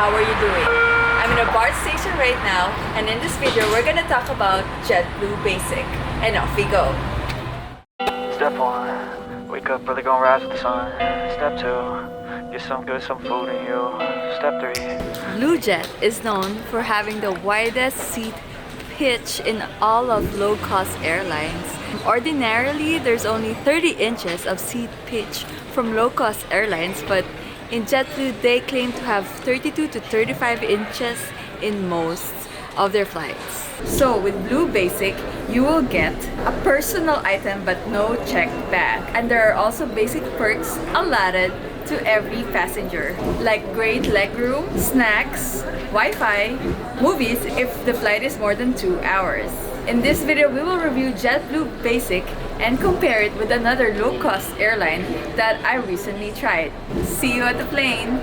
how are you doing? I'm in a BART station right now, and in this video we're gonna talk about JetBlue Basic, and off we go. Step 1, wake up early, gonna rise with the sun. Step 2, get some food in you. Step 3. Blue Jet is known for having the widest seat pitch in all of low-cost airlines. Ordinarily, there's only 30 inches of seat pitch from low-cost airlines, but in JetBlue, they claim to have 32 to 35 inches in most of their flights. So with Blue Basic, you will get a personal item but no checked bag. And there are also basic perks allotted to every passenger, like great legroom, snacks, Wi-Fi, movies if the flight is more than 2 hours. In this video, we will review JetBlue Basic and compare it with another low-cost airline that I recently tried. See you at the plane!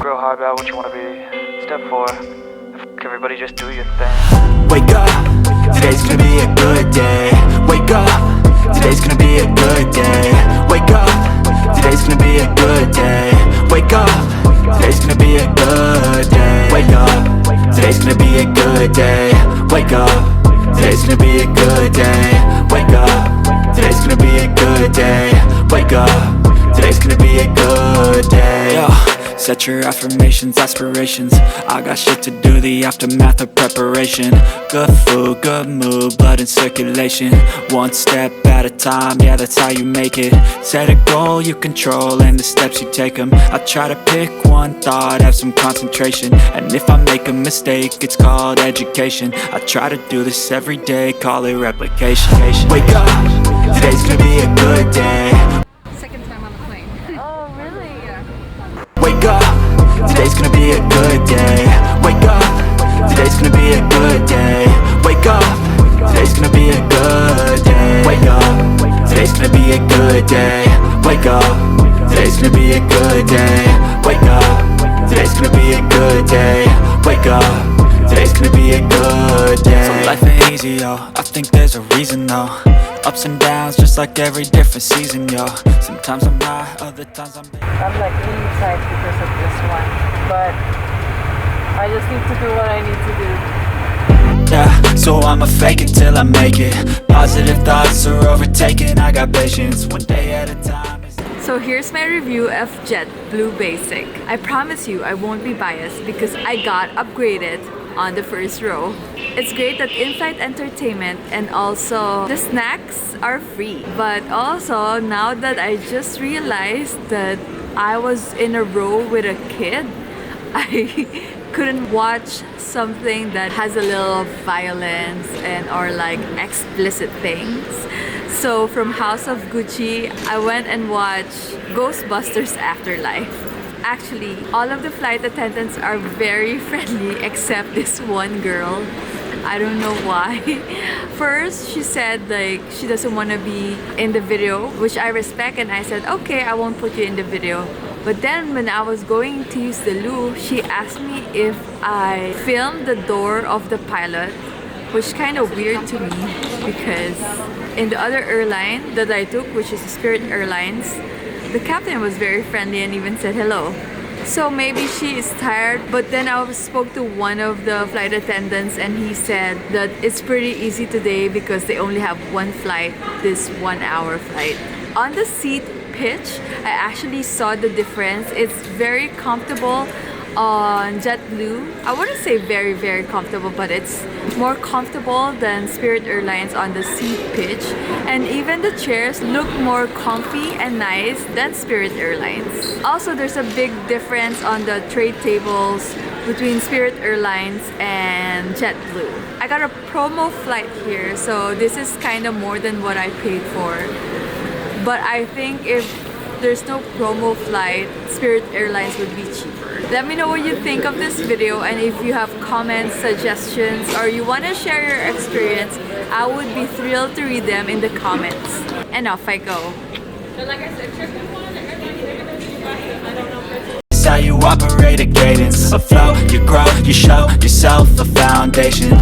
Grow hard about what you wanna be. Step 4, everybody just do your thing. Wake up, today's gonna be a good day. Wake up, today's gonna be a good day. Wake up, today's gonna be a good day. Wake up, today's gonna be a good day. Wake up, today's gonna be a good day. Wake up, today's gonna be a good day. Wake up, today's gonna be a good day. Wake up, today's gonna be a good day. Yo. Set your affirmations, aspirations. I got shit to do, the aftermath of preparation. Good food, good mood, blood in circulation. One step at a time, yeah, that's how you make it. Set a goal you control and the steps you take them. I try to pick one thought, have some concentration. And if I make a mistake, it's called education. I try to do this every day, call it replication. Wake up, today's gonna be a good day. Second time on the plane. Oh, really? Yeah. Wake up, today's gonna be a good day. Wake up, today's gonna be a good day. Wake up, today's gonna be a good day. Wake up, today's gonna be a good day. Wake up, today's gonna be a good day. Wake up, today's gonna be a good day. Wake up, today's gonna be a good day. So life ain't easy, yo, I think there's a reason though. Ups and downs, just like every different season, yo. Sometimes I'm high, other times I'm like really excited because of this one, but I just need to do what I need to do. yeah, so I'ma fake it till I make it. Positive thoughts are overtaken, I got patience, one day at a time. So here's my review of JetBlue Basic. I promise you I won't be biased because I got upgraded on the first row. It's great that in-flight entertainment and also the snacks are free. But also, now that I just realized that I was in a row with a kid, I couldn't watch something that has a little violence and or like explicit things. So from House of Gucci, I went and watched Ghostbusters Afterlife. Actually, all of the flight attendants are very friendly except this one girl. I don't know why. First, she said like she doesn't want to be in the video, which I respect, and I said, okay, I won't put you in the video. But then when I was going to use the loo, she asked me if I filmed the door of the pilot, which is kind of weird to me because in the other airline that I took, which is Spirit Airlines, the captain was very friendly and even said hello. So maybe she is tired, but then I spoke to one of the flight attendants and he said that it's pretty easy today because they only have one flight, this 1 hour flight. On the seat pitch, I actually saw the difference. It's very comfortable on JetBlue. I wouldn't say very, very comfortable, but it's more comfortable than Spirit Airlines on the seat pitch. And even the chairs look more comfy and nice than Spirit Airlines. Also, there's a big difference on the tray tables between Spirit Airlines and JetBlue. I got a promo flight here, so this is kind of more than what I paid for. But I think if there's no promo flight, Spirit Airlines would be cheaper. Let me know what you think of this video, and if you have comments, suggestions, or you want to share your experience, I would be thrilled to read them in the comments. And off I go. And like I said, tripping one, I don't know. It's how you operate a cadence, a flow, you grow, you show yourself a foundation.